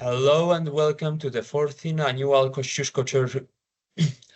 Hello and welcome to the 14th annual Kosciuszko Church.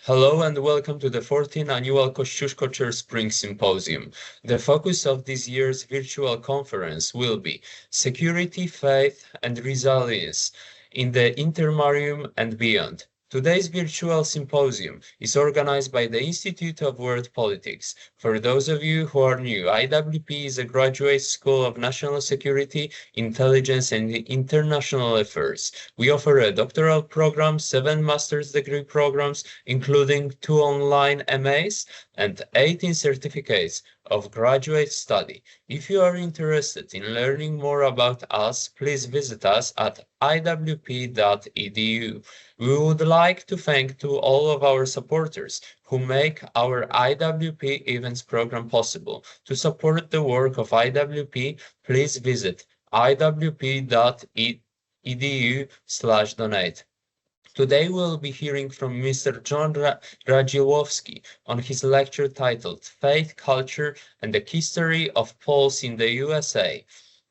Hello and welcome to the 14th annual Kosciuszko Church Spring Symposium. The focus of this year's virtual conference will be security, faith, and resilience in the Intermarium and beyond. Today's virtual symposium is organized by the Institute of World Politics. For those of you who are new, IWP is a graduate school of national security, intelligence, and international affairs. We offer a doctoral program, 7 master's degree programs, including 2 online MAs, and 18 certificates of graduate study. If you are interested in learning more about us, please visit us at iwp.edu. We would like to thank to all of our supporters who make our IWP events program possible. To support the work of IWP, please visit iwp.edu/donate. Today we'll be hearing from Mr. John Radzilowski on his lecture titled Faith, Culture, and the History of Poles in the USA.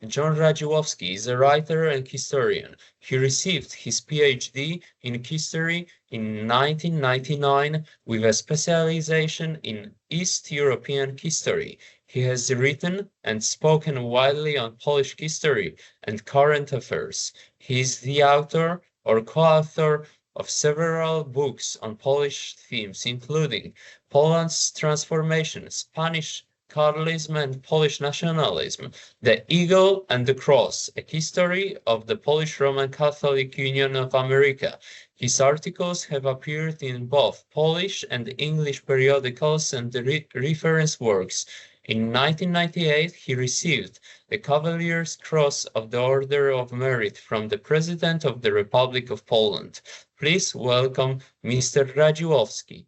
John Radzilowski is a writer and historian. He received his Ph.D. in history in 1999 with a specialization in East European history. He has written and spoken widely on Polish history and current affairs. He is the author or co-author of several books on Polish themes, including Poland's Transformation, Spanish Carlism and Polish Nationalism, The Eagle and the Cross, A History of the Polish Roman Catholic Union of America. His articles have appeared in both Polish and English periodicals and reference works. In 1998, he received the Cavalier's Cross of the Order of Merit from the President of the Republic of Poland. Please welcome Mr. Radzilowski.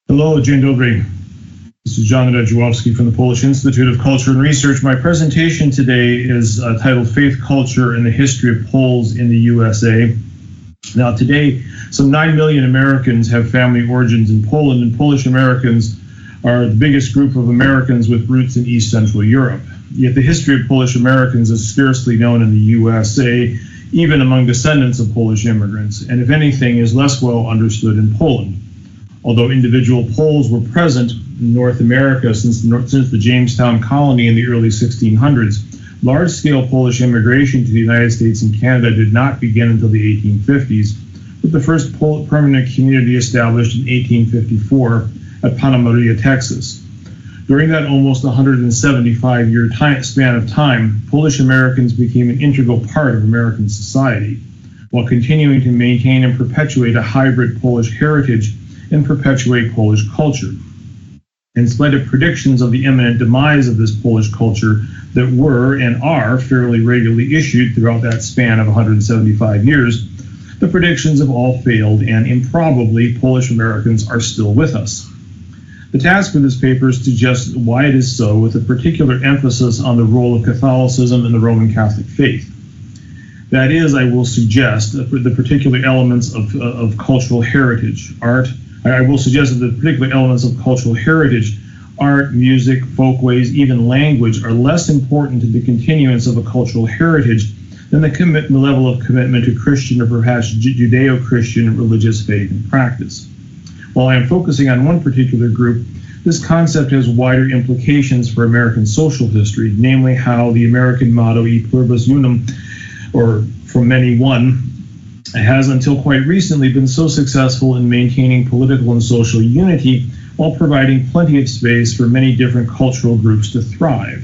Hello, dzień dobry. This is John Radzilowski from the Polish Institute of Culture and Research. My presentation today is titled Faith, Culture, and the History of Poles in the USA. Now, today, some 9 million Americans have family origins in Poland, and Polish Americans are the biggest group of Americans with roots in East Central Europe. Yet the history of Polish Americans is scarcely known in the USA, even among descendants of Polish immigrants, and if anything, is less well understood in Poland. Although individual Poles were present in North America since the Jamestown colony in the early 1600s, large-scale Polish immigration to the United States and Canada did not begin until the 1850s, with the first permanent community established in 1854 at Panna Maria, Texas. During that almost 175-year span of time, Polish Americans became an integral part of American society, while continuing to maintain and perpetuate a hybrid Polish heritage and perpetuate Polish culture. In spite of predictions of the imminent demise of this Polish culture that were and are fairly regularly issued throughout that span of 175 years, the predictions have all failed, and improbably Polish Americans are still with us. The task for this paper is to suggest why it is so, with a particular emphasis on the role of Catholicism and the Roman Catholic faith. That is, I will suggest the particular elements of cultural heritage, art. I will suggest that the particular elements of cultural heritage, art, music, folkways, even language, are less important to the continuance of a cultural heritage than the level of commitment to Christian or perhaps Judeo-Christian religious faith and practice. While I am focusing on one particular group, this concept has wider implications for American social history, namely how the American motto, E pluribus unum, or from many one, has until quite recently been so successful in maintaining political and social unity while providing plenty of space for many different cultural groups to thrive.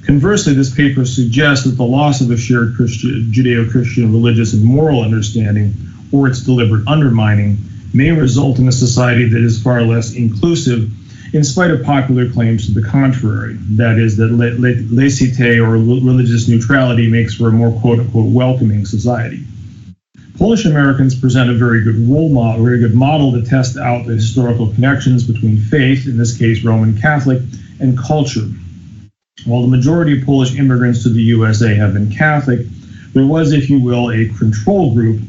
Conversely, this paper suggests that the loss of a shared Judeo-Christian religious and moral understanding, or its deliberate undermining, may result in a society that is far less inclusive, in spite of popular claims to the contrary. That is, that laicite, or religious neutrality, makes for a more quote-unquote welcoming society. Polish Americans present a very good model to test out the historical connections between faith, in this case Roman Catholic, and culture. While the majority of Polish immigrants to the USA have been Catholic, there was, if you will, a control group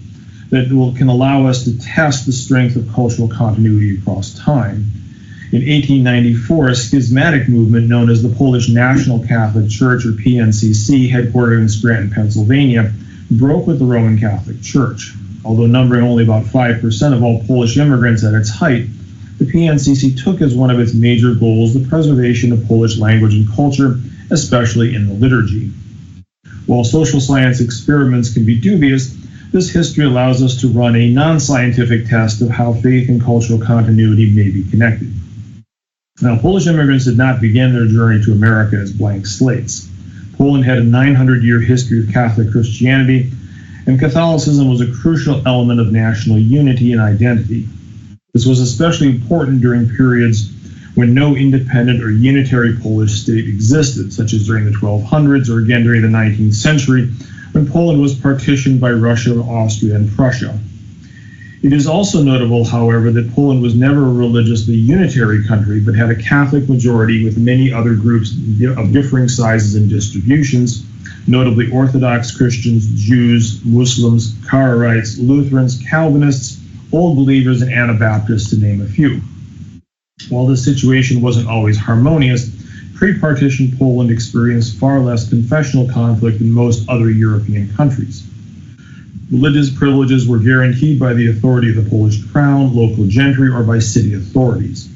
that can allow us to test the strength of cultural continuity across time. In 1894, a schismatic movement known as the Polish National Catholic Church, or PNCC, headquartered in Scranton, Pennsylvania, broke with the Roman Catholic Church. Although numbering only about 5% of all Polish immigrants at its height, the PNCC took as one of its major goals the preservation of Polish language and culture, especially in the liturgy. While social science experiments can be dubious, this history allows us to run a non-scientific test of how faith and cultural continuity may be connected. Now, Polish immigrants did not begin their journey to America as blank slates. Poland had a 900-year history of Catholic Christianity, and Catholicism was a crucial element of national unity and identity. This was especially important during periods when no independent or unitary Polish state existed, such as during the 1200s or again during the 19th century, when Poland was partitioned by Russia, Austria, and Prussia. It is also notable, however, that Poland was never a religiously unitary country, but had a Catholic majority with many other groups of differing sizes and distributions, notably Orthodox Christians, Jews, Muslims, Karaites, Lutherans, Calvinists, Old Believers, and Anabaptists, to name a few. While this situation wasn't always harmonious, pre-partition Poland experienced far less confessional conflict than most other European countries. Religious privileges were guaranteed by the authority of the Polish crown, local gentry, or by city authorities.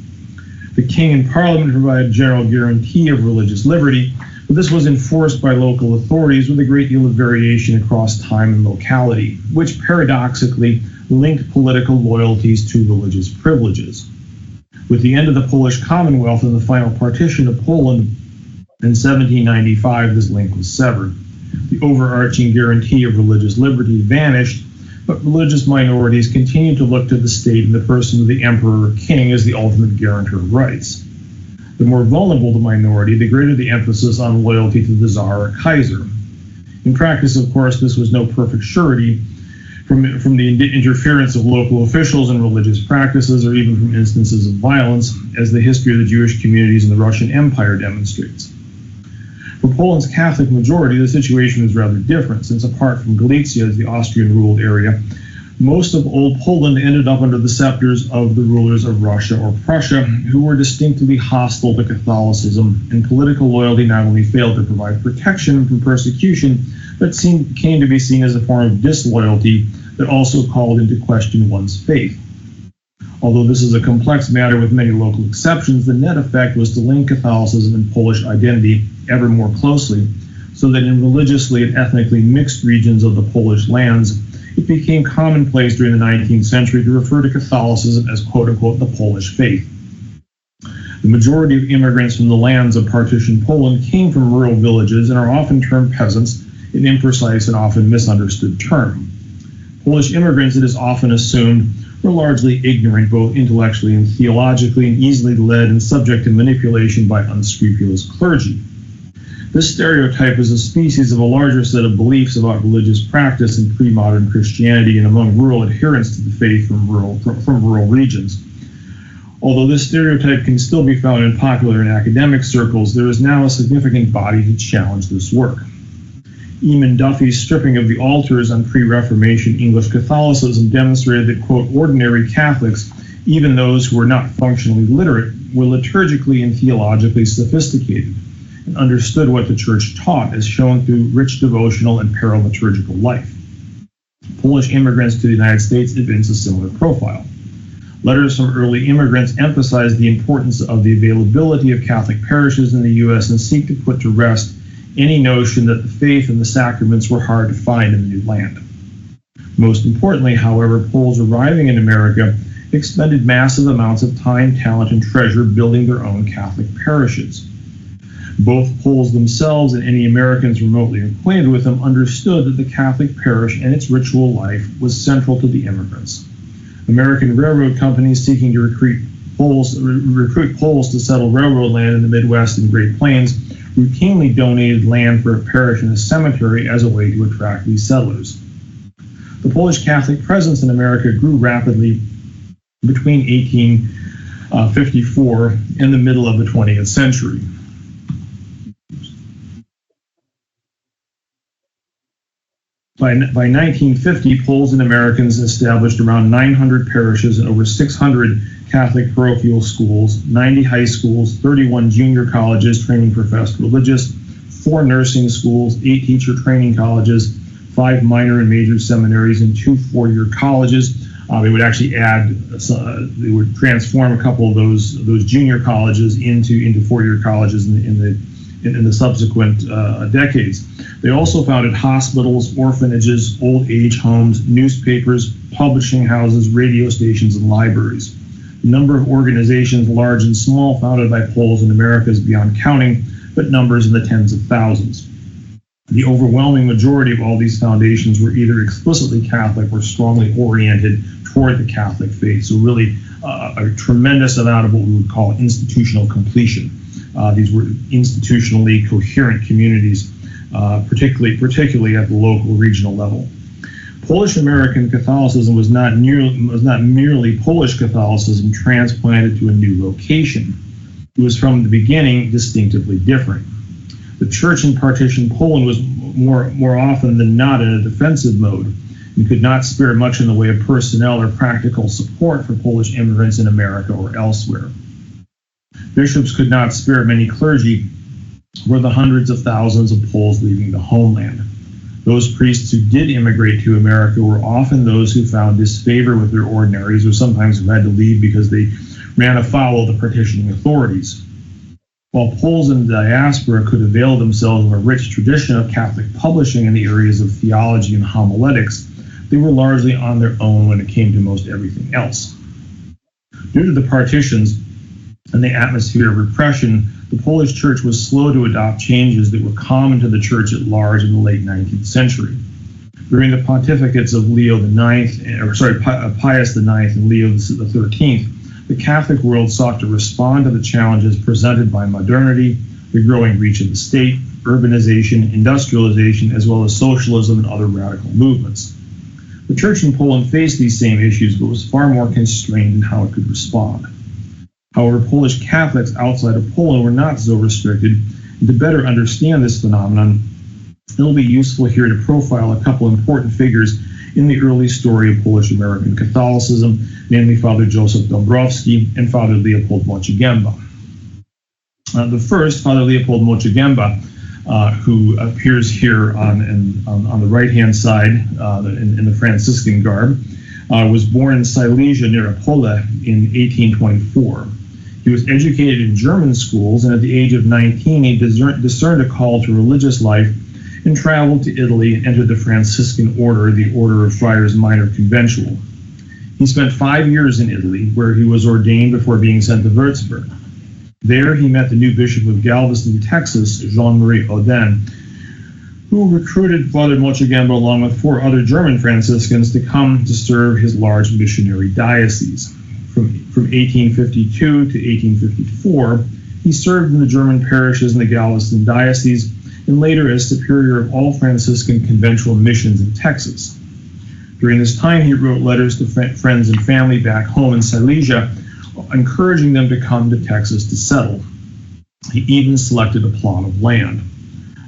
The king and parliament provided a general guarantee of religious liberty, but this was enforced by local authorities with a great deal of variation across time and locality, which paradoxically linked political loyalties to religious privileges. With the end of the Polish Commonwealth and the final partition of Poland in 1795, this link was severed. The overarching guarantee of religious liberty vanished, but religious minorities continued to look to the state in the person of the emperor or king as the ultimate guarantor of rights. The more vulnerable the minority, the greater the emphasis on loyalty to the Tsar or Kaiser. In practice, of course, this was no perfect surety from the interference of local officials in religious practices or even from instances of violence, as the history of the Jewish communities in the Russian Empire demonstrates. For Poland's Catholic majority, the situation was rather different, since apart from Galicia as the Austrian-ruled area, most of Old Poland ended up under the scepters of the rulers of Russia or Prussia, who were distinctly hostile to Catholicism, and political loyalty not only failed to provide protection from persecution, but came to be seen as a form of disloyalty that also called into question one's faith. Although this is a complex matter with many local exceptions, the net effect was to link Catholicism and Polish identity ever more closely, so that in religiously and ethnically mixed regions of the Polish lands, it became commonplace during the 19th century to refer to Catholicism as quote-unquote the Polish faith. The majority of immigrants from the lands of partitioned Poland came from rural villages and are often termed peasants, an imprecise and often misunderstood term. Polish immigrants, it is often assumed, were largely ignorant both intellectually and theologically, and easily led and subject to manipulation by unscrupulous clergy. This stereotype is a species of a larger set of beliefs about religious practice in pre-modern Christianity and among rural adherents to the faith from rural regions. Although this stereotype can still be found in popular and academic circles, there is now a significant body to challenge this work. Eamon Duffy's stripping of the altars on pre-Reformation English Catholicism demonstrated that, quote, ordinary Catholics, even those who were not functionally literate, were liturgically and theologically sophisticated and understood what the Church taught, as shown through rich devotional and paraliturgical life. Polish immigrants to the United States evince a similar profile. Letters from early immigrants emphasize the importance of the availability of Catholic parishes in the U.S. and seek to put to rest any notion that the faith and the sacraments were hard to find in the new land. Most importantly, however, Poles arriving in America expended massive amounts of time, talent, and treasure building their own Catholic parishes. Both Poles themselves and any Americans remotely acquainted with them understood that the Catholic parish and its ritual life was central to the immigrants. American railroad companies seeking to recruit Poles to settle railroad land in the Midwest and Great Plains routinely donated land for a parish and a cemetery as a way to attract these settlers. The Polish Catholic presence in America grew rapidly between 1854 and the middle of the 20th century. By 1950, Poles and Americans established around 900 parishes and over 600 Catholic parochial schools, 90 high schools, 31 junior colleges training professed religious, 4 nursing schools, 8 teacher training colleges, 5 minor and major seminaries, and 2 four-year colleges. They would actually they would transform a couple of those junior colleges into four-year colleges in the subsequent decades. They also founded hospitals, orphanages, old age homes, newspapers, publishing houses, radio stations, and libraries. The number of organizations, large and small, founded by Poles in America is beyond counting, but numbers in the tens of thousands. The overwhelming majority of all these foundations were either explicitly Catholic or strongly oriented toward the Catholic faith. So really a tremendous amount of what we would call institutional completion. These were institutionally coherent communities, particularly at the local, regional level. Polish American Catholicism was not merely Polish Catholicism transplanted to a new location. It was from the beginning distinctively different. The church in partition Poland was more often than not in a defensive mode and could not spare much in the way of personnel or practical support for Polish immigrants in America or elsewhere. Bishops could not spare many clergy for the hundreds of thousands of Poles leaving the homeland. Those priests who did immigrate to America were often those who found disfavor with their ordinaries or sometimes who had to leave because they ran afoul of the partitioning authorities. While Poles in the diaspora could avail themselves of a rich tradition of Catholic publishing in the areas of theology and homiletics, they were largely on their own when it came to most everything else. Due to the partitions and the atmosphere of repression, the Polish Church was slow to adopt changes that were common to the Church at large in the late 19th century. During the pontificates of Pius IX and Leo XIII, the Catholic world sought to respond to the challenges presented by modernity, the growing reach of the state, urbanization, industrialization, as well as socialism and other radical movements. The Church in Poland faced these same issues, but was far more constrained in how it could respond. However, Polish Catholics outside of Poland were not so restricted, and to better understand this phenomenon, it will be useful here to profile a couple important figures in the early story of Polish American Catholicism, namely Father Joseph Dąbrowski and Father Leopold Moczięba. The first, Father Leopold Moczięba, who appears here on the right-hand side in the Franciscan garb, was born in Silesia near Opole in 1824. He was educated in German schools, and at the age of 19, he discerned a call to religious life and traveled to Italy and entered the Franciscan order, the Order of Friars Minor Conventual. He spent 5 years in Italy, where he was ordained before being sent to Würzburg. There, he met the new Bishop of Galveston, Texas, Jean-Marie Audin, who recruited Father Moczięba along with 4 other German Franciscans to come to serve his large missionary diocese. From 1852 to 1854, he served in the German parishes in the Galveston Diocese and later as superior of all Franciscan conventual missions in Texas. During this time, he wrote letters to friends and family back home in Silesia, encouraging them to come to Texas to settle. He even selected a plot of land.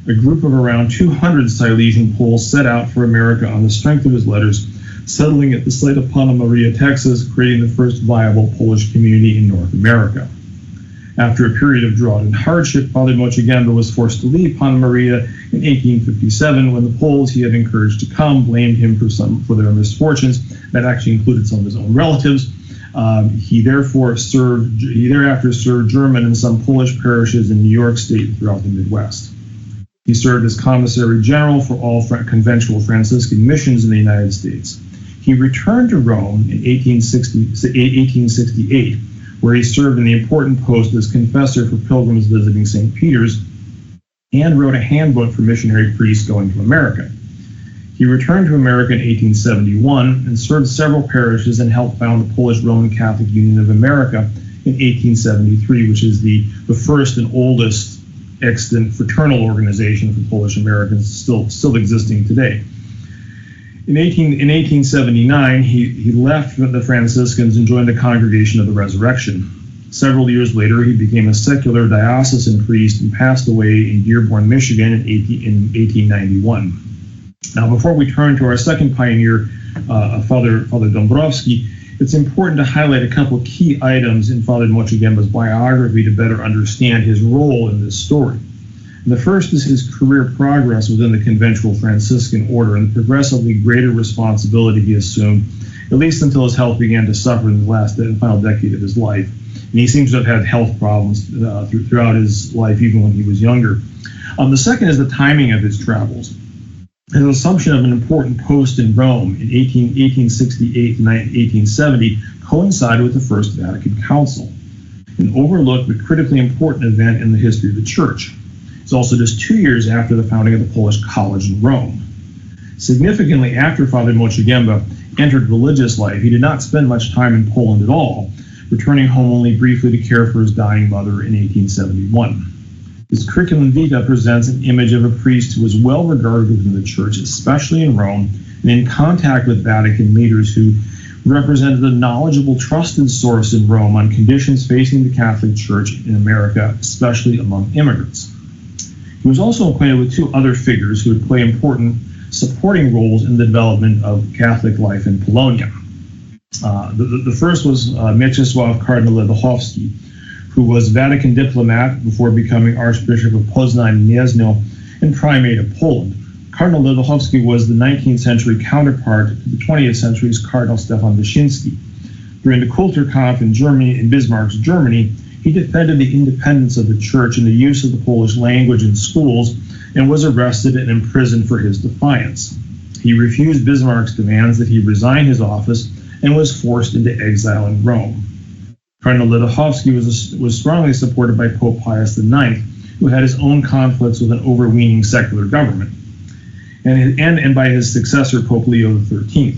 A group of around 200 Silesian Poles set out for America on the strength of his letters, settling at the site of Panna Maria, Texas, creating the first viable Polish community in North America. After a period of drought and hardship, Father Moczięba was forced to leave Panna Maria in 1857 when the Poles he had encouraged to come blamed him for their misfortunes. That actually included some of his own relatives. He thereafter served German in some Polish parishes in New York State and throughout the Midwest. He served as Commissary General for all conventual Franciscan missions in the United States. He returned to Rome in 1868, where he served in the important post as confessor for pilgrims visiting St. Peter's, and wrote a handbook for missionary priests going to America. He returned to America in 1871 and served several parishes and helped found the Polish Roman Catholic Union of America in 1873, which is the first and oldest extant fraternal organization for Polish Americans still existing today. In 1879, he left the Franciscans and joined the Congregation of the Resurrection. Several years later, he became a secular diocesan priest and passed away in Dearborn, Michigan in 1891. Now, before we turn to our second pioneer, Father Dąbrowski, it's important to highlight a couple of key items in Father Mochigemba's biography to better understand his role in this story. And the first is his career progress within the conventual Franciscan order and the progressively greater responsibility he assumed, at least until his health began to suffer in the final decade of his life. And he seems to have had health problems throughout his life, even when he was younger. The second is the timing of his travels. His assumption of an important post in Rome in 1868 to 1870 coincided with the First Vatican Council, an overlooked but critically important event in the history of the Church. It's also just 2 years after the founding of the Polish College in Rome. Significantly, after Father Mochigemba entered religious life, he did not spend much time in Poland at all, returning home only briefly to care for his dying mother in 1871. His curriculum vitae presents an image of a priest who was well regarded within the Church, especially in Rome, and in contact with Vatican leaders who represented a knowledgeable, trusted source in Rome on conditions facing the Catholic Church in America, especially among immigrants. He was also acquainted with two other figures who would play important supporting roles in the development of Catholic life in Polonia. The first was Mieczysław Cardinal Ledachowski, who was Vatican diplomat before becoming Archbishop of Poznań and Gniezno and Primate of Poland. Cardinal Ledachowski was the 19th century counterpart to the 20th century's Cardinal Stefan Wyszyński. During the Kulturkampf in Germany, in Bismarck's Germany, he defended the independence of the Church and the use of the Polish language in schools and was arrested and imprisoned for his defiance. He refused Bismarck's demands that he resign his office and was forced into exile in Rome. Cardinal Ledachowski was strongly supported by Pope Pius IX, who had his own conflicts with an overweening secular government, and by his successor, Pope Leo XIII.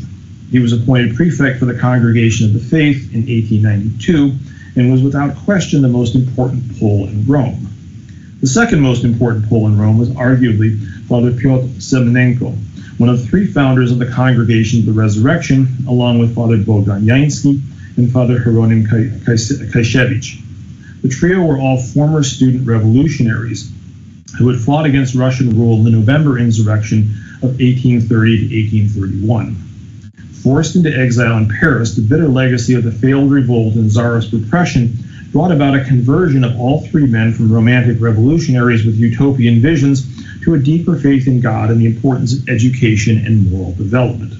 He was appointed prefect for the Congregation of the Faith in 1892 and was without question the most important Pole in Rome. The second most important Pole in Rome was arguably Father Piotr Semenenko, one of three founders of the Congregation of the Resurrection, along with Father Bogdan Jański and Father Hieronim Kajsiewicz. The trio were all former student revolutionaries who had fought against Russian rule in the November insurrection of 1830 to 1831. Forced into exile in Paris, the bitter legacy of the failed revolt and Tsarist repression brought about a conversion of all three men from romantic revolutionaries with utopian visions to a deeper faith in God and the importance of education and moral development.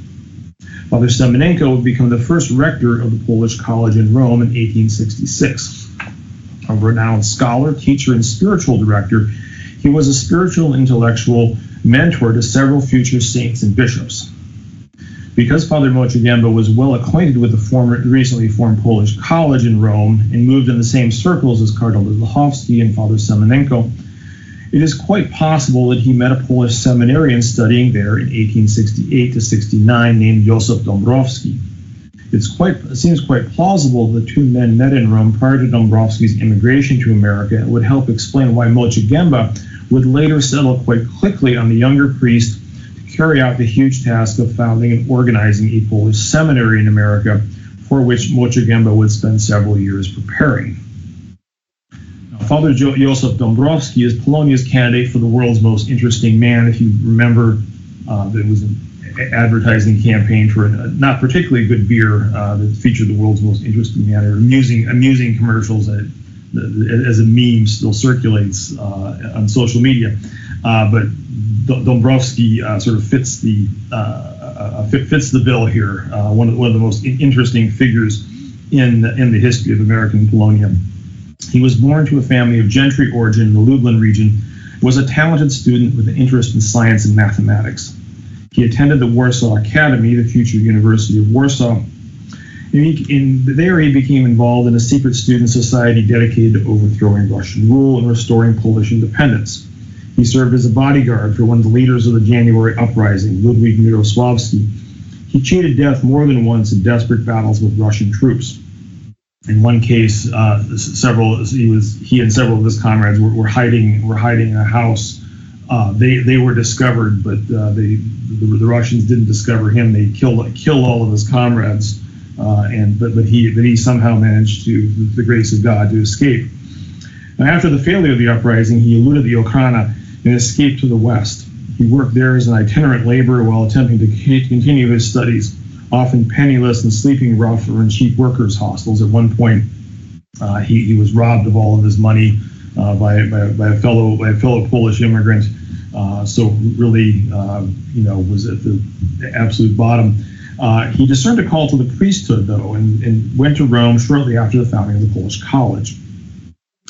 Father Semenenko would become the first rector of the Polish College in Rome in 1866. A renowned scholar, teacher, and spiritual director, he was a spiritual and intellectual mentor to several future saints and bishops. Because Father Mochigemba was well acquainted with the recently formed Polish College in Rome and moved in the same circles as Cardinal Ledachowski and Father Semenenko, it is quite possible that he met a Polish seminarian studying there in 1868 to 69 named Józef Dąbrowski. It seems quite plausible the two men met in Rome prior to Dąbrowski's immigration to America and would help explain why Mochigemba would later settle quite quickly on the younger priest to carry out the huge task of founding and organizing a Polish seminary in America, for which Mochigemba would spend several years preparing. Father Józef Dąbrowski is Polonia's candidate for the world's most interesting man. If you remember, there was an advertising campaign for a not particularly good beer that featured the world's most interesting man, or amusing commercials that as a meme still circulates on social media. But Dąbrowski sort of fits the bill here. One of the most interesting figures in the history of American Polonia. He was born to a family of gentry origin in the Lublin region, was a talented student with an interest in science and mathematics. He attended the Warsaw Academy, the future University of Warsaw, and there he became involved in a secret student society dedicated to overthrowing Russian rule and restoring Polish independence. He served as a bodyguard for one of the leaders of the January uprising, Ludwik Mirosławski. He cheated death more than once in desperate battles with Russian troops. In one case, he and several of his comrades were hiding in a house. They were discovered, but the Russians didn't discover him. They killed all of his comrades, but he somehow managed to, with the grace of God, to escape. Now, after the failure of the uprising, he eluded the Okhrana and escaped to the west. He worked there as an itinerant laborer while attempting to continue his studies, often penniless and sleeping rough or in cheap workers' hostels. At one point, he was robbed of all of his money by a fellow Polish immigrant. So really, was at the absolute bottom. He discerned a call to the priesthood, though, and went to Rome shortly after the founding of the Polish College.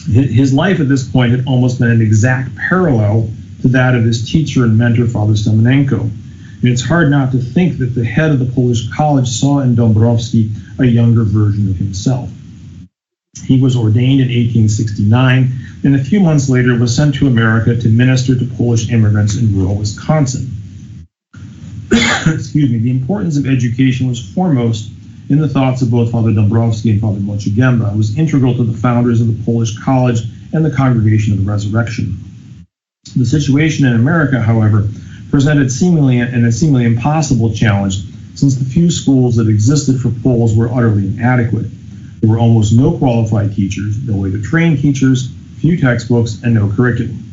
His life at this point had almost been an exact parallel to that of his teacher and mentor, Father Semenenko. And it's hard not to think that the head of the Polish College saw in Dąbrowski a younger version of himself. He was ordained in 1869, and a few months later was sent to America to minister to Polish immigrants in rural Wisconsin. Excuse me. The importance of education was foremost in the thoughts of both Father Dąbrowski and Father Moczygęba. It was integral to the founders of the Polish College and the Congregation of the Resurrection. The situation in America, however, presented a seemingly impossible challenge, since the few schools that existed for Poles were utterly inadequate. There were almost no qualified teachers, no way to train teachers, few textbooks, and no curriculum.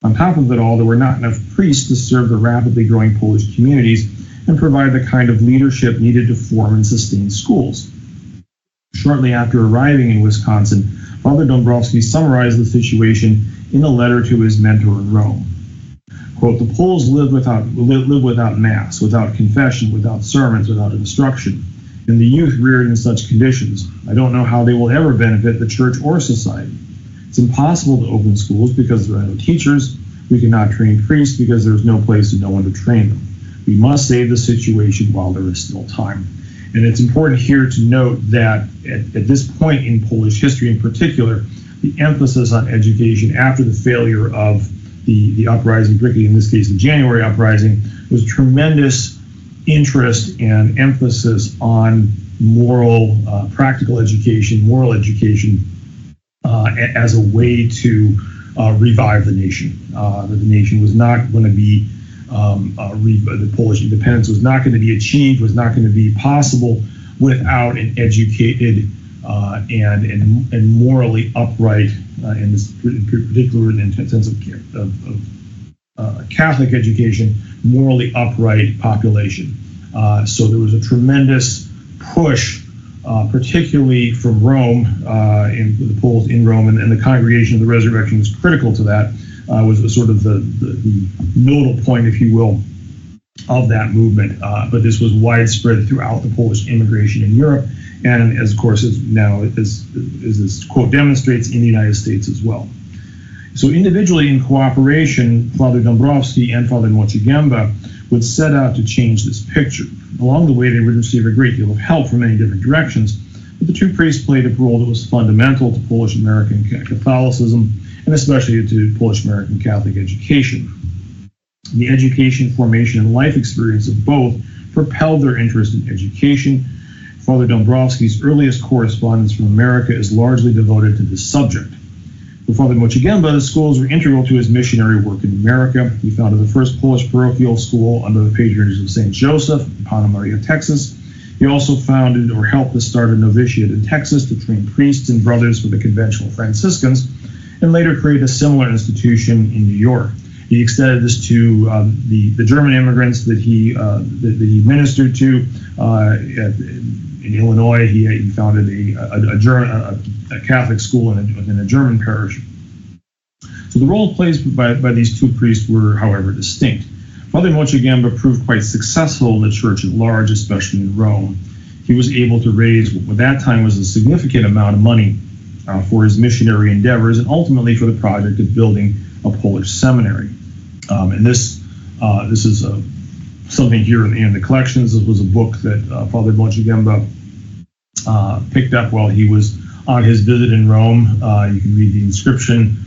On top of it all, there were not enough priests to serve the rapidly growing Polish communities and provide the kind of leadership needed to form and sustain schools. Shortly after arriving in Wisconsin, Father Dąbrowski summarized the situation in a letter to his mentor in Rome. Quote, "The Poles live without Mass, without confession, without sermons, without instruction, and the youth reared in such conditions. I don't know how they will ever benefit the church or society. It's impossible to open schools because there are no teachers. We cannot train priests because there is no place and no one to train them. We must save the situation while there is still time." And it's important here to note that at this point in Polish history in particular, the emphasis on education after the failure of the uprising, particularly in this case the January uprising, was tremendous interest and emphasis on practical education, moral education, as a way to revive the nation. That the nation was not going to be, the Polish independence was not going to be achieved, was not going to be possible without an educated and morally upright, in this particular in the sense of Catholic education, morally upright population. So there was a tremendous push, particularly from Rome, in the Poles in Rome, and the Congregation of the Resurrection was critical to that. Was sort of the nodal point, if you will, of that movement. But this was widespread throughout the Polish immigration in Europe, and as of course as this quote demonstrates, in the United States as well. So individually, in cooperation, Father Dąbrowski and Father Moczygęba would set out to change this picture. Along the way, they would receive a great deal of help from many different directions, but the two priests played a role that was fundamental to Polish American Catholicism, and especially to Polish American Catholic education. The education, formation, and life experience of both propelled their interest in education. Father Dąbrowski's earliest correspondence from America is largely devoted to this subject. For Father Moczygęba, the schools were integral to his missionary work in America. He founded the first Polish parochial school under the patronage of St. Joseph in Pana Maria, Texas. He also founded or helped to start a novitiate in Texas to train priests and brothers for the conventional Franciscans, and later created a similar institution in New York. He extended this to the German immigrants that he ministered to. In Illinois, he founded a Catholic school within a German parish. So the role played by these two priests were, however, distinct. Father Moczygęba proved quite successful in the church at large, especially in Rome. He was able to raise what at that time was a significant amount of money for his missionary endeavors, and ultimately for the project of building a Polish seminary. And this is something here in the collections. This was a book that Father Moczygęba picked up while he was on his visit in Rome. You can read the inscription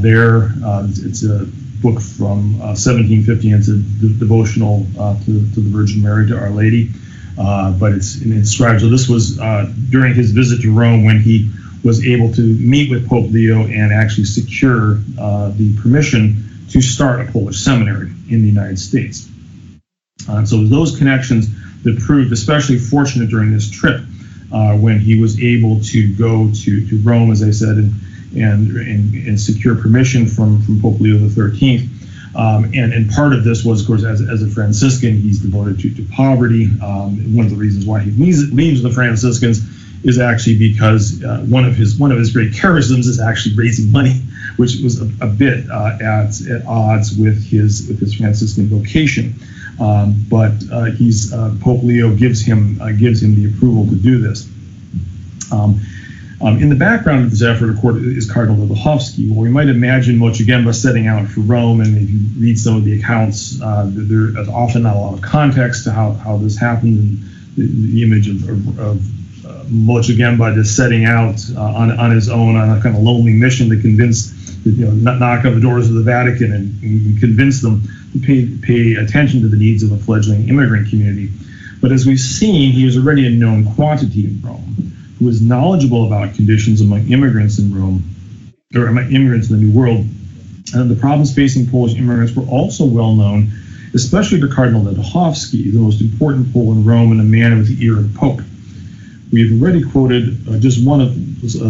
there. It's a book from 1750, and it's a devotional to the Virgin Mary, to Our Lady. But it's inscribed. So this was during his visit to Rome, when he was able to meet with Pope Leo and actually secure the permission to start a Polish seminary in the United States. So those connections that proved especially fortunate during this trip, when he was able to go to Rome, as I said, and secure permission from Pope Leo XIII. And part of this was, of course, as a Franciscan, he's devoted to poverty. One of the reasons why he leaves the Franciscans is actually because one of his great charisms is actually raising money, which was a bit at odds with his Franciscan vocation. But Pope Leo gives him the approval to do this. In the background of this effort, of course, is Cardinal Radzilowski. Well, we might imagine Mochigemba setting out for Rome, and if you read some of the accounts, there is often not a lot of context to how this happened, and the image of Mochigemba just setting out on his own on a kind of lonely mission to convince, knock on the doors of the Vatican and convince them to pay attention to the needs of a fledgling immigrant community. But as we've seen, he was already a known quantity in Rome, who was knowledgeable about conditions among immigrants in Rome, or among immigrants in the New World. And the problems facing Polish immigrants were also well known, especially to Cardinal Radzilowski, the most important Pole in Rome and a man of the ear of the Pope. We've already quoted just one of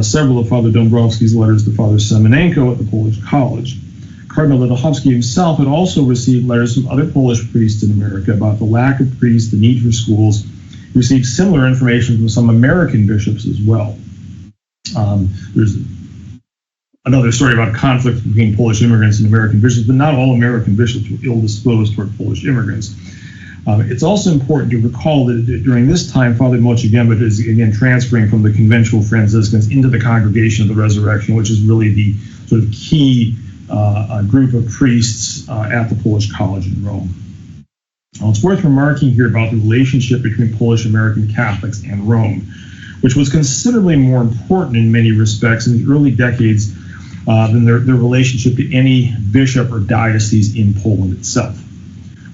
several of Father Dąbrowski's letters to Father Semenenko at the Polish College. Cardinal Radzilowski himself had also received letters from other Polish priests in America about the lack of priests, the need for schools. He received similar information from some American bishops as well. There's another story about conflict between Polish immigrants and American bishops, but not all American bishops were ill-disposed toward Polish immigrants. It's also important to recall that during this time, Father Mochigemba is again transferring from the conventual Franciscans into the Congregation of the Resurrection, which is really the sort of key group of priests at the Polish College in Rome. Well, it's worth remarking here about the relationship between Polish American Catholics and Rome, which was considerably more important in many respects in the early decades than their relationship to any bishop or diocese in Poland itself.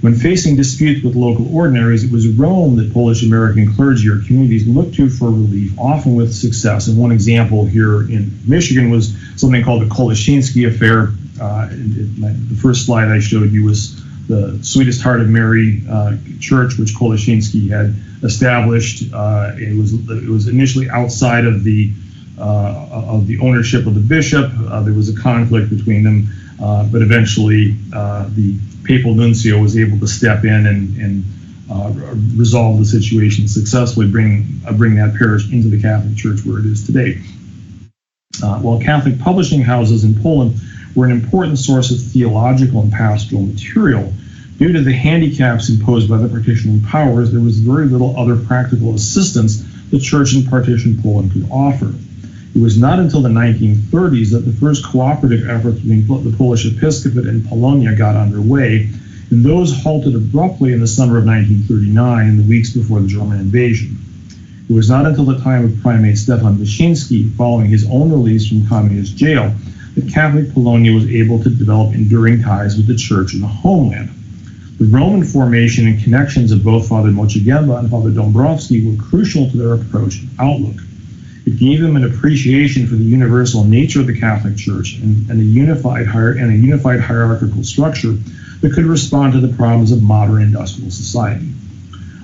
When facing disputes with local ordinaries, it was Rome that Polish American clergy or communities looked to for relief, often with success. And one example here in Michigan was something called the Kosciuszko affair. The first slide I showed you was the Sweetest Heart of Mary Church, which Kosciuszko had established. It was initially outside of the ownership of the bishop. There was a conflict between them, but eventually the papal nuncio was able to step in and resolve the situation successfully, bring that parish into the Catholic Church where it is today. While Catholic publishing houses in Poland were an important source of theological and pastoral material, due to the handicaps imposed by the partitioning powers, there was very little other practical assistance the Church in partition Poland could offer. It was not until the 1930s that the first cooperative efforts between the Polish episcopate and Polonia got underway, and those halted abruptly in the summer of 1939, in the weeks before the German invasion. It was not until the time of Primate Stefan Wyszyński, following his own release from communist jail, that Catholic Polonia was able to develop enduring ties with the Church in the homeland. The Roman formation and connections of both Father Mochigemba and Father Dąbrowski were crucial to their approach and outlook. It gave them an appreciation for the universal nature of the Catholic Church and a unified hierarchical structure that could respond to the problems of modern industrial society.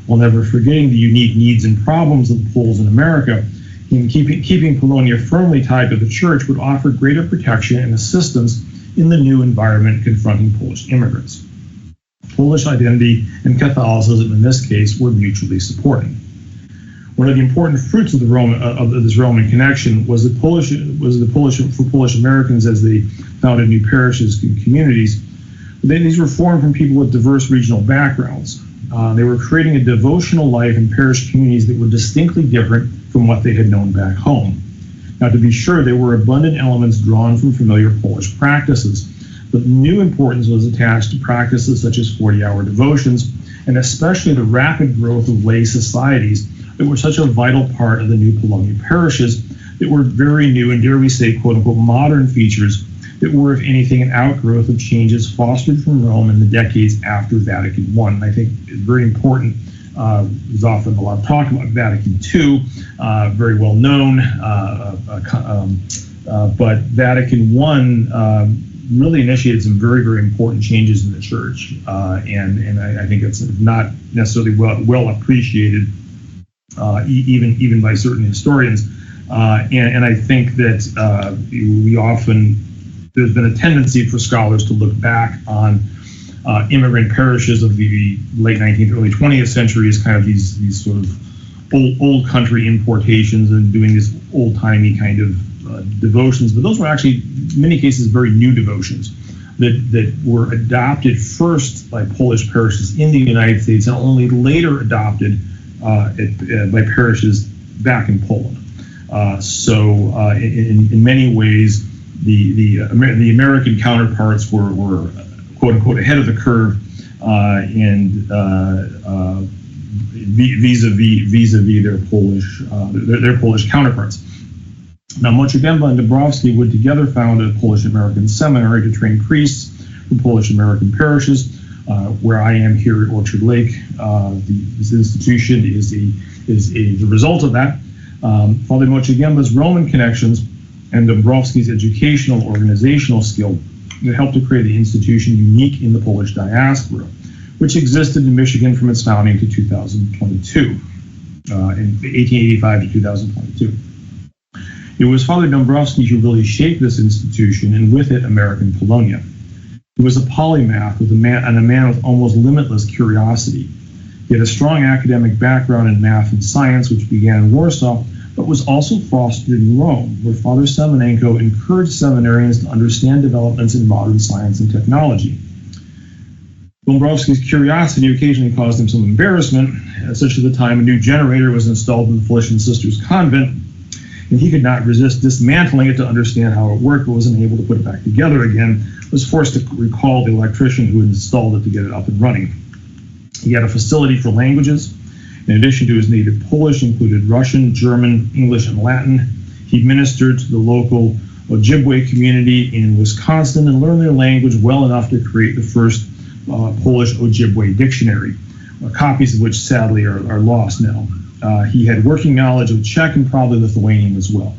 While never forgetting the unique needs and problems of the Poles in America, keeping Polonia firmly tied to the Church would offer greater protection and assistance in the new environment confronting Polish immigrants. Polish identity and Catholicism in this case were mutually supporting. One of the important fruits of this Roman connection was for Polish Americans as they founded new parishes and communities. These were formed from people with diverse regional backgrounds. They were creating a devotional life in parish communities that were distinctly different from what they had known back home. Now, to be sure, there were abundant elements drawn from familiar Polish practices, but new importance was attached to practices such as 40-hour devotions, and especially the rapid growth of lay societies that were such a vital part of the new Polonia parishes that were very new and, dare we say, quote-unquote, modern features that were, if anything, an outgrowth of changes fostered from Rome in the decades after Vatican I. And I think it's very important. There's often a lot of talk about Vatican II, very well known, but Vatican I really initiated some very, very important changes in the Church, and I think it's not necessarily well appreciated, even by certain historians. And I think that we often there's been a tendency for scholars to look back on immigrant parishes of the late 19th, early 20th century as kind of these sort of old country importations and doing this old-timey kind of devotions. But those were actually, in many cases, very new devotions that were adopted first by Polish parishes in the United States and only later adopted by parishes back in Poland. So in many ways, the American counterparts were quote unquote ahead of the curve and vis-a-vis their Polish counterparts. Now, Moczygęba and Dąbrowski would together found a Polish-American seminary to train priests from Polish-American parishes. Where I am here at Orchard Lake, this institution is the result of that. Father Moczygęba's Roman connections and Dąbrowski's educational organizational skill that helped to create the institution unique in the Polish diaspora, which existed in Michigan from its founding to 2022, in 1885 to 2022. It was Father Dąbrowski who really shaped this institution, and with it, American Polonia. He was a polymath and a man with almost limitless curiosity. He had a strong academic background in math and science, which began in Warsaw, but was also fostered in Rome, where Father Semenenko encouraged seminarians to understand developments in modern science and technology. Dąbrowski's curiosity occasionally caused him some embarrassment, such at the time a new generator was installed in the Felician Sisters convent, and he could not resist dismantling it to understand how it worked, but was unable to put it back together again, was forced to recall the electrician who had installed it to get it up and running. He had a facility for languages. In addition to his native Polish, included Russian, German, English, and Latin. He ministered to the local Ojibwe community in Wisconsin and learned their language well enough to create the first Polish Ojibwe dictionary, copies of which sadly are lost now. He had working knowledge of Czech and probably Lithuanian as well.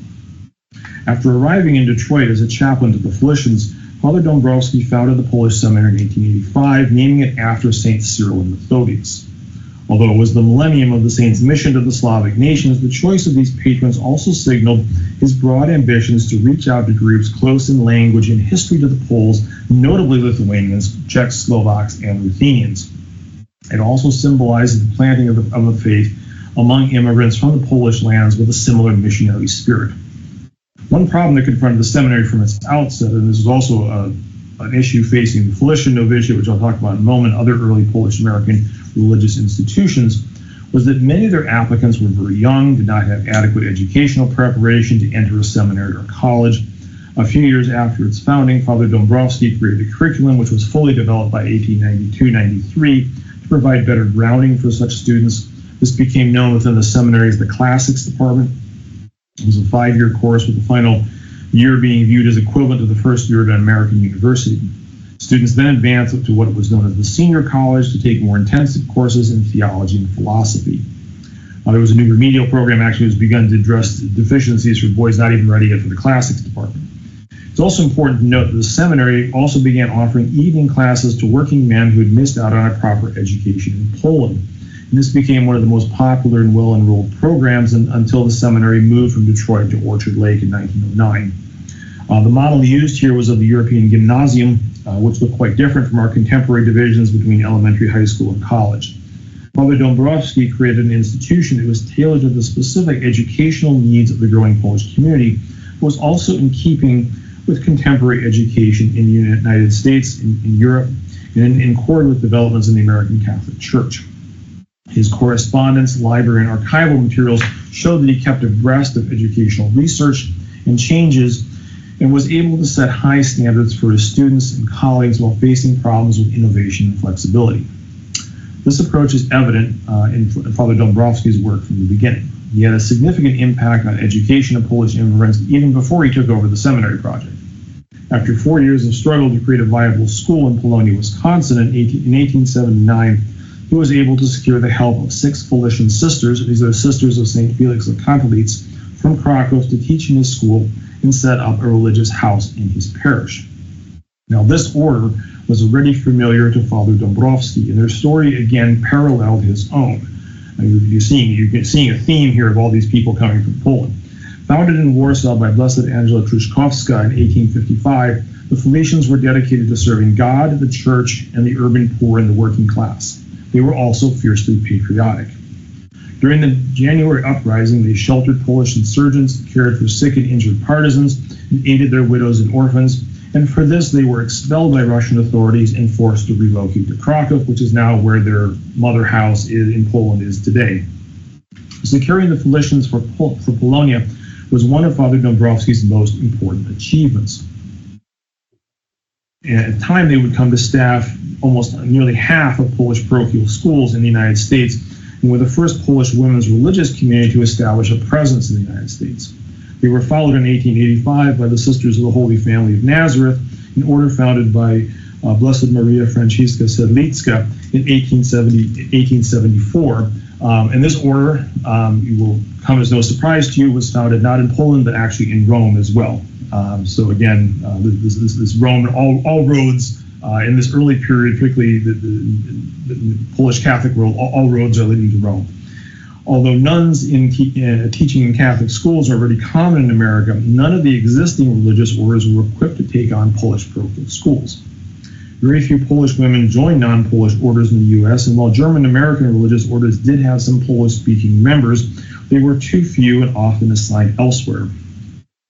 After arriving in Detroit as a chaplain to the Felicians, Father Dąbrowski founded the Polish Seminary in 1885, naming it after St. Cyril and Methodius. Although it was the millennium of the saint's mission to the Slavic nations, the choice of these patrons also signaled his broad ambitions to reach out to groups close in language and history to the Poles, notably Lithuanians, Czechs, Slovaks, and Ruthenians. It also symbolized the planting of the faith among immigrants from the Polish lands with a similar missionary spirit. One problem that confronted the seminary from its outset, and this is also an issue facing the Felician novitiate, which I'll talk about in a moment, other early Polish-American religious institutions, was that many of their applicants were very young, did not have adequate educational preparation to enter a seminary or college. A few years after its founding, Father Dąbrowski created a curriculum which was fully developed by 1892-93 to provide better grounding for such students. This became known within the seminary as the Classics Department. It was a 5-year course, with the final year being viewed as equivalent to the first year of an American university. Students then advanced up to what was known as the senior college to take more intensive courses in theology and philosophy. There was a new remedial program actually was begun to address deficiencies for boys not even ready yet for the Classics Department. It's also important to note that the seminary also began offering evening classes to working men who had missed out on a proper education in Poland. And this became one of the most popular and well-enrolled programs until the seminary moved from Detroit to Orchard Lake in 1909. The model used here was of the European gymnasium, which looked quite different from our contemporary divisions between elementary, high school, and college. Father Dąbrowski created an institution that was tailored to the specific educational needs of the growing Polish community, but was also in keeping with contemporary education in the United States, in Europe, and in accord with developments in the American Catholic Church. His correspondence, library, and archival materials showed that he kept abreast of educational research and changes and was able to set high standards for his students and colleagues while facing problems with innovation and flexibility. This approach is evident in Father Dąbrowski's work from the beginning. He had a significant impact on education of Polish immigrants even before he took over the seminary project. After 4 years of struggle to create a viable school in Polonia, Wisconsin in 1879, he was able to secure the help of 6 Felician sisters, these are sisters of St. Felix of Katowice, from Krakow to teach in his school and set up a religious house in his parish. Now, this order was already familiar to Father Dąbrowski, and their story again paralleled his own. You're seeing a theme here of all these people coming from Poland. Founded in Warsaw by Blessed Angela Truszkowska in 1855, The Felicians were dedicated to serving God, the church, and the urban poor and the working class. They were also fiercely patriotic. During the January uprising, they sheltered Polish insurgents, cared for sick and injured partisans, and aided their widows and orphans. And for this, they were expelled by Russian authorities and forced to relocate to Krakow, which is now where their mother house in Poland is today. Securing the Felicians for Polonia was one of Father Dąbrowski's most important achievements. At the time, they would come to staff almost nearly half of Polish parochial schools in the United States, and were the first Polish women's religious community to establish a presence in the United States. They were followed in 1885 by the Sisters of the Holy Family of Nazareth, an order founded by Blessed Maria Franciszka Sedlicka in 1874. And this order, it will come as no surprise to you, was founded not in Poland, but actually in Rome as well. So again, this Rome, all roads in this early period, particularly the Polish Catholic world, all roads are leading to Rome. Although nuns teaching in Catholic schools are already common in America, none of the existing religious orders were equipped to take on Polish parochial schools. Very few Polish women joined non-Polish orders in the U.S., and while German-American religious orders did have some Polish-speaking members, they were too few and often assigned elsewhere.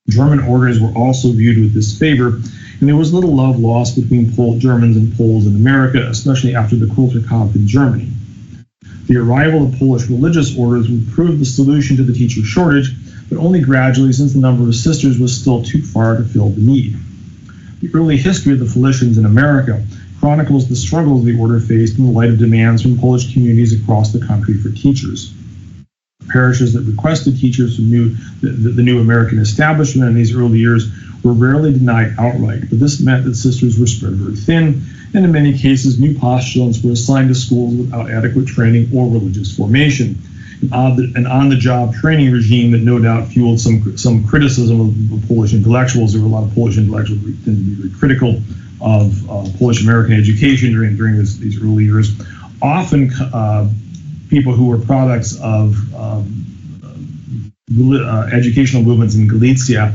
German orders were also viewed with disfavor, and there was little love lost between Germans and Poles in America, especially after the Kulturkampf in Germany. The arrival of Polish religious orders would prove the solution to the teacher shortage, but only gradually, since the number of sisters was still too far to fill the need. The early history of the Felicians in America chronicles the struggles the order faced in the light of demands from Polish communities across the country for teachers. Parishes that requested teachers from the new American establishment in these early years were rarely denied outright, but this meant that sisters were spread very thin, and in many cases, new postulants were assigned to schools without adequate training or religious formation. An on-the-job training regime that no doubt fueled some criticism of Polish intellectuals. There were a lot of Polish intellectuals who tended to be very critical of Polish-American education during these early years. Often people who were products of educational movements in Galicia,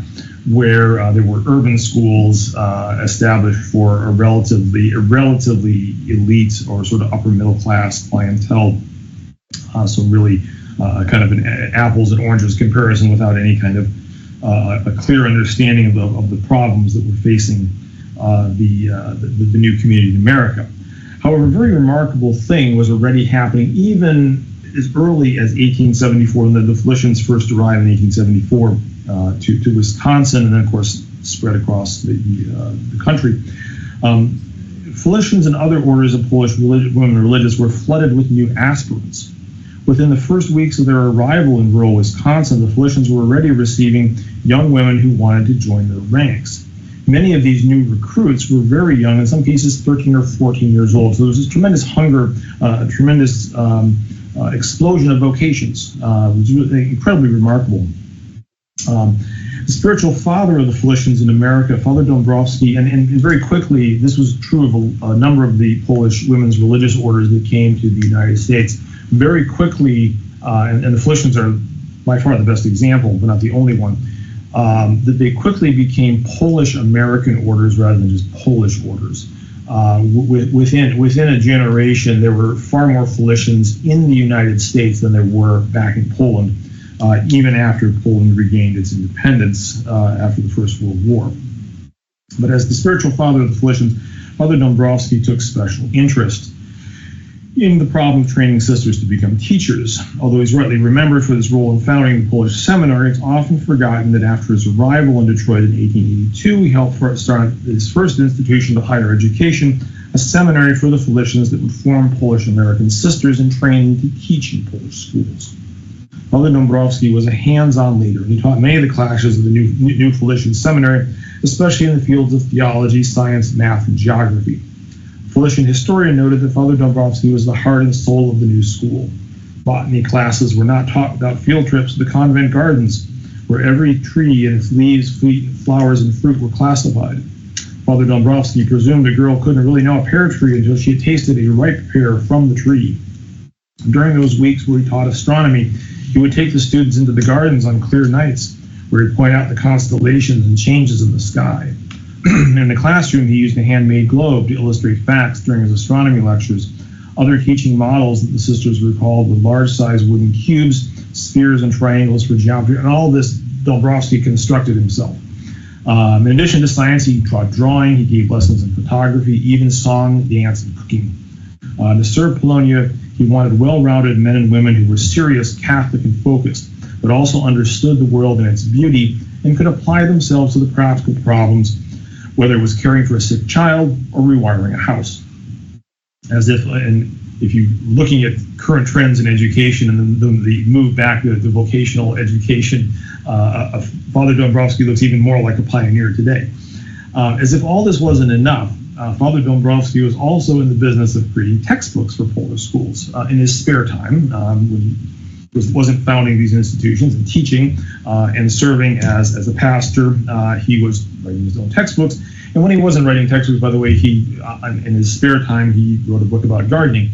where there were urban schools established for a relatively elite or sort of upper middle class clientele. So really kind of an apples and oranges comparison without any kind of a clear understanding of the problems that were facing the new community in America. However, a very remarkable thing was already happening even as early as 1874, when the Felicians first arrived in 1874 to Wisconsin, and then of course spread across the country. Felicians and other orders of Polish women religious were flooded with new aspirants. Within the first weeks of their arrival in rural Wisconsin, the Felicians were already receiving young women who wanted to join their ranks. Many of these new recruits were very young, in some cases 13 or 14 years old. So there was this tremendous hunger, tremendous explosion of vocations, which was incredibly remarkable. The spiritual father of the Felicians in America, Father Dąbrowski, and very quickly, this was true of a number of the Polish women's religious orders that came to the United States. Very quickly, and the Felicians are by far the best example, but not the only one, that they quickly became Polish-American orders rather than just Polish orders. Within a generation, there were far more Felicians in the United States than there were back in Poland, even after Poland regained its independence after the First World War. But as the spiritual father of the Felicians, Father Dąbrowski took special interest in the problem of training sisters to become teachers. Although he's rightly remembered for his role in founding the Polish seminary, it's often forgotten that after his arrival in Detroit in 1882, he helped start his first institution of higher education, a seminary for the Felicians that would form Polish-American sisters and train them to teach in Polish schools. Father Dąbrowski was a hands-on leader, and he taught many of the classes of the new Felician seminary, especially in the fields of theology, science, math, and geography. Felician historian noted that Father Dąbrowski was the heart and soul of the new school. Botany classes were not taught without field trips to the convent gardens, where every tree and its leaves, flowers, and fruit were classified. Father Dąbrowski presumed a girl couldn't really know a pear tree until she had tasted a ripe pear from the tree. During those weeks where he taught astronomy, he would take the students into the gardens on clear nights, where he'd point out the constellations and changes in the sky. In the classroom, he used a handmade globe to illustrate facts during his astronomy lectures. Other teaching models that the sisters recalled were large-sized wooden cubes, spheres, and triangles for geometry, and all this Dąbrowski constructed himself. In addition to science, he taught drawing, he gave lessons in photography, even song, dance, and cooking. To serve Polonia, he wanted well-rounded men and women who were serious, Catholic, and focused, but also understood the world and its beauty and could apply themselves to the practical problems, whether it was caring for a sick child or rewiring a house. As if you're looking at current trends in education and the move back to the vocational education, Father Dąbrowski looks even more like a pioneer today. As if all this wasn't enough, Father Dąbrowski was also in the business of creating textbooks for Polish schools. In his spare time, when he wasn't founding these institutions and teaching and serving as a pastor, he was writing his own textbooks. And when he wasn't writing textbooks, by the way, he in his spare time, he wrote a book about gardening,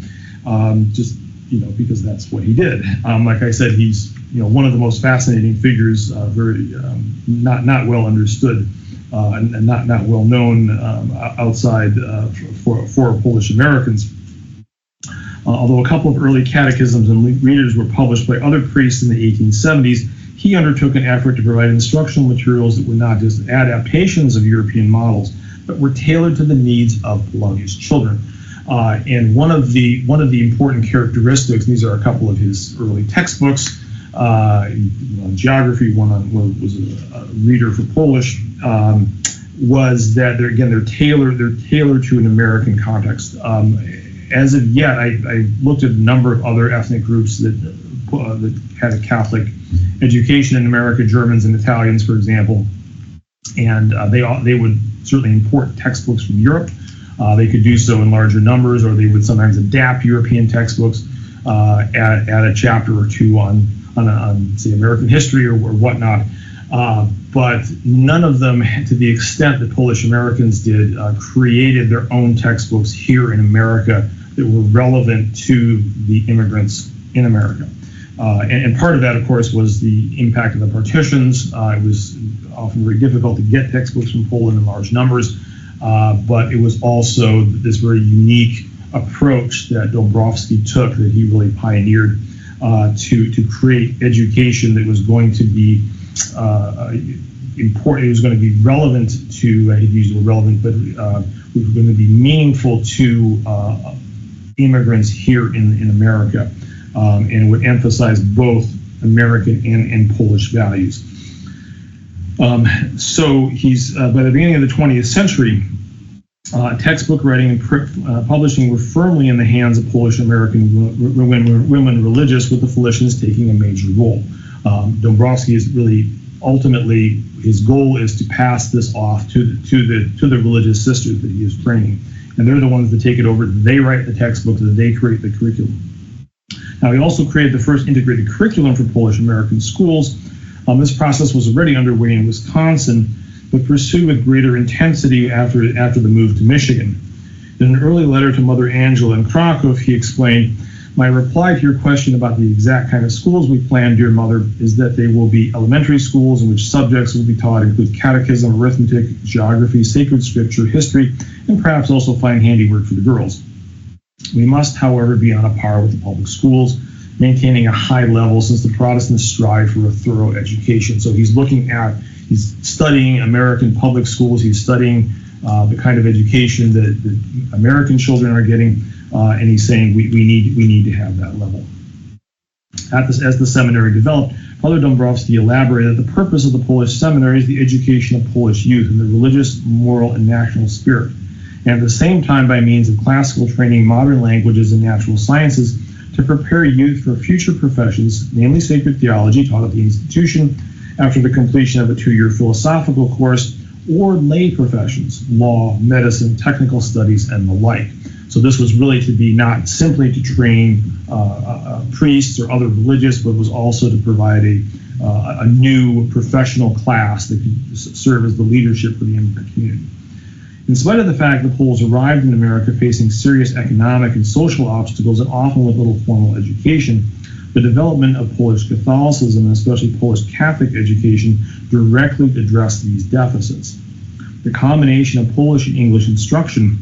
because that's what he did. Like I said, he's one of the most fascinating figures, very not well understood and not well known outside for Polish Americans. Although a couple of early catechisms and readers were published by other priests in the 1870s, he undertook an effort to provide instructional materials that were not just adaptations of European models, but were tailored to the needs of Polonia's children. And one of the important characteristics, these are a couple of his early textbooks, geography, one was a reader for Polish, was that they're tailored to an American context. As of yet, I looked at a number of other ethnic groups that had a Catholic education in America, Germans and Italians, for example, and they would certainly import textbooks from Europe. They could do so in larger numbers, or they would sometimes adapt European textbooks, add a chapter or two on say American history or whatnot. But none of them, to the extent that Polish Americans did, created their own textbooks here in America that were relevant to the immigrants in America. And part of that, of course, was the impact of the partitions. It was often very difficult to get textbooks from Poland in large numbers, but it was also this very unique approach that Dąbrowski took, that he really pioneered to create education that was going to be important. It was going to be relevant to, I use the word relevant, but was going to be meaningful to immigrants here in America, and would emphasize both American and Polish values. So he's, by the beginning of the 20th century, textbook writing and publishing were firmly in the hands of Polish American women religious, with the Felicians taking a major role. Dąbrowski is really, ultimately, his goal is to pass this off to the religious sisters that he is training. And they're the ones that take it over. They write the textbooks, and they create the curriculum. Now, he also created the first integrated curriculum for Polish American schools. This process was already underway in Wisconsin, but pursued with greater intensity after the move to Michigan. In an early letter to Mother Angela in Krakow, he explained, "My reply to your question about the exact kind of schools we plan, dear Mother, is that they will be elementary schools in which subjects will be taught include catechism, arithmetic, geography, sacred scripture, history, and perhaps also fine handiwork for the girls. We must, however, be on a par with the public schools, maintaining a high level, since the Protestants strive for a thorough education." So he's studying American public schools. He's studying the kind of education that American children are getting, and he's saying we need to have that level. As the seminary developed, Father Dąbrowski elaborated that the purpose of the Polish seminary is the education of Polish youth in the religious, moral, and national spirit, and at the same time, by means of classical training, modern languages, and natural sciences, to prepare youth for future professions, namely sacred theology taught at the institution after the completion of a 2-year philosophical course, or lay professions, law, medicine, technical studies, and the like. So this was really to be not simply to train priests or other religious, but was also to provide a new professional class that could serve as the leadership for the immigrant community. In spite of the fact that Poles arrived in America facing serious economic and social obstacles and often with little formal education, the development of Polish Catholicism, and especially Polish Catholic education, directly addressed these deficits. The combination of Polish and English instruction,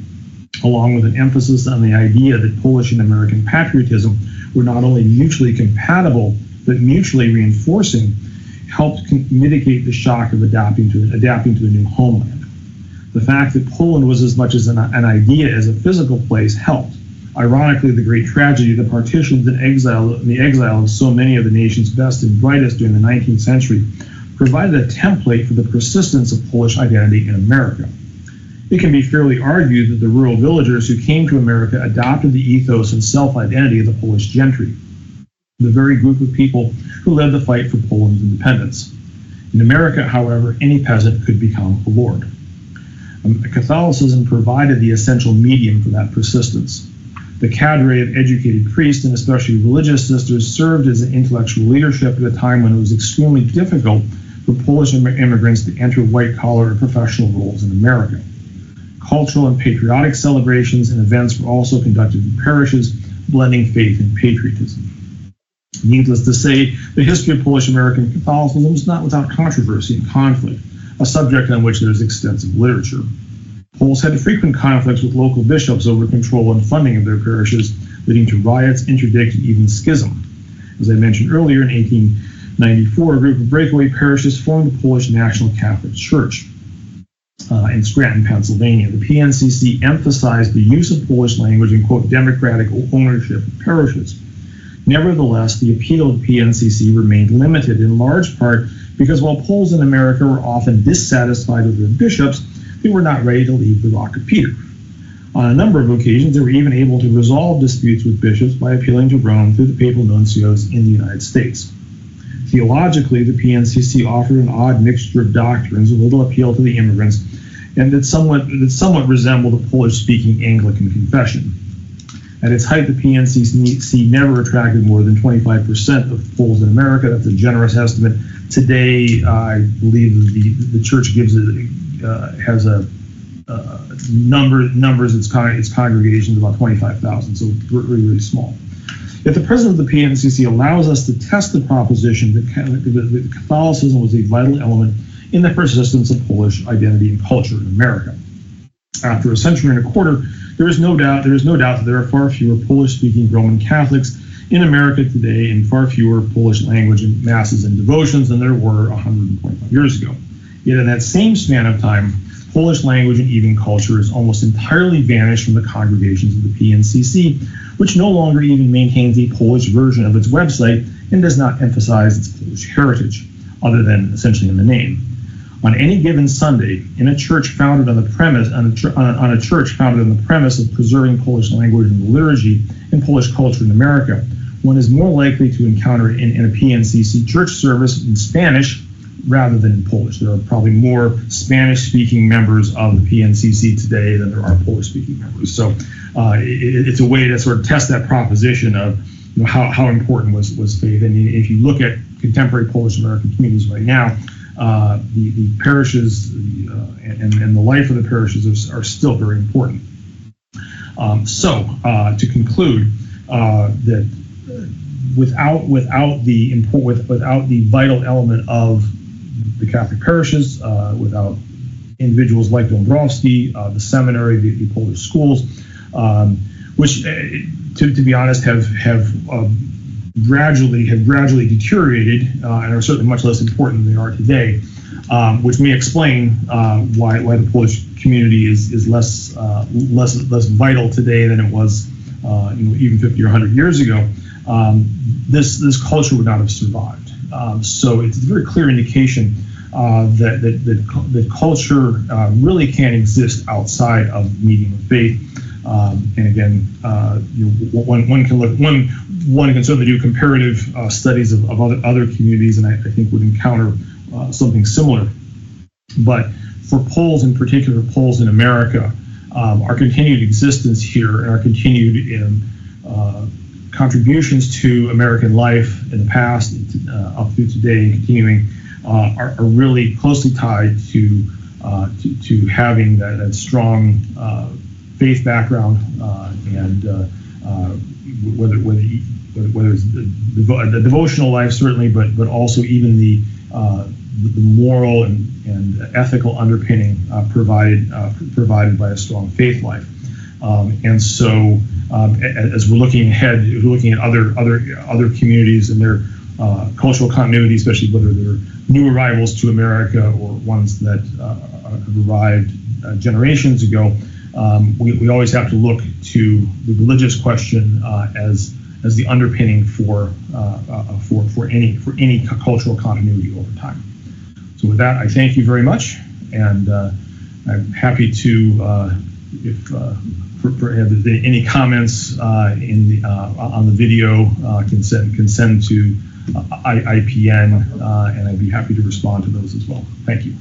along with an emphasis on the idea that Polish and American patriotism were not only mutually compatible, but mutually reinforcing, helped mitigate the shock of adapting to a new homeland. The fact that Poland was as much as an idea as a physical place helped. Ironically, the great tragedy of the partitions and the exile of so many of the nation's best and brightest during the 19th century provided a template for the persistence of Polish identity in America. It can be fairly argued that the rural villagers who came to America adopted the ethos and self-identity of the Polish gentry, the very group of people who led the fight for Poland's independence. In America, however, any peasant could become a lord. Catholicism provided the essential medium for that persistence. The cadre of educated priests, and especially religious sisters, served as an intellectual leadership at a time when it was extremely difficult for Polish immigrants to enter white-collar and professional roles in America. Cultural and patriotic celebrations and events were also conducted in parishes, blending faith and patriotism. Needless to say, the history of Polish-American Catholicism is not without controversy and conflict, a subject on which there is extensive literature. Poles had frequent conflicts with local bishops over control and funding of their parishes, leading to riots, interdict, and even schism. As I mentioned earlier, in 1894, a group of breakaway parishes formed the Polish National Catholic Church in Scranton, Pennsylvania. The PNCC emphasized the use of Polish language and, quote, democratic ownership of parishes. Nevertheless, the appeal of PNCC remained limited, in large part because while Poles in America were often dissatisfied with their bishops, they were not ready to leave the Rock of Peter. On a number of occasions, they were even able to resolve disputes with bishops by appealing to Rome through the papal nuncios in the United States. Theologically, the PNCC offered an odd mixture of doctrines, a little appeal to the immigrants, and that somewhat resembled a Polish-speaking Anglican confession. At its height, the PNCC never attracted more than 25% of Poles in America. That's a generous estimate. Today, I believe the church has a numbers its congregations about 25,000, so really, really small. Yet the president of the PNCC allows us to test the proposition that Catholicism was a vital element in the persistence of Polish identity and culture in America. After a century and a quarter, there is no doubt that there are far fewer Polish-speaking Roman Catholics in America today, and far fewer Polish language and masses and devotions than there were 125 years ago. Yet in that same span of time, Polish language and even culture has almost entirely vanished from the congregations of the PNCC, which no longer even maintains a Polish version of its website and does not emphasize its Polish heritage, other than essentially in the name. On any given Sunday, in a church founded on the premise of preserving Polish language and the liturgy and Polish culture in America, one is more likely to encounter it in a PNCC church service in Spanish rather than in Polish. There are probably more Spanish-speaking members of the PNCC today than there are Polish-speaking members. So it's a way to sort of test that proposition of how important was faith. And if you look at contemporary Polish-American communities right now, the parishes and the life of the parishes are still very important. So to conclude, that without the vital element of the Catholic parishes, without individuals like Dąbrowski, the seminary, the Polish schools, which, to be honest, have gradually deteriorated and are certainly much less important than they are today, which may explain why the Polish community is less vital today than it was even 50 or 100 years ago. This culture would not have survived. So it's a very clear indication that culture really can't exist outside of the medium of faith. And again, one can certainly do comparative studies of other communities, and I think would encounter something similar. But for Poles, in particular, Poles in America, our continued existence here and our continued contributions to American life in the past, up through today, and continuing, are really closely tied to having that strong faith background, and whether it's the devotional life, certainly, but also even the the moral and ethical underpinning provided by a strong faith life. And so, as we're looking ahead, we're looking at other communities and their cultural continuity, especially whether they're new arrivals to America or ones that have arrived generations ago. We always have to look to the religious question as the underpinning for any cultural continuity over time. So with that, I thank you very much, and I'm happy to for any comments on the video can send to IPN, and I'd be happy to respond to those as well. Thank you.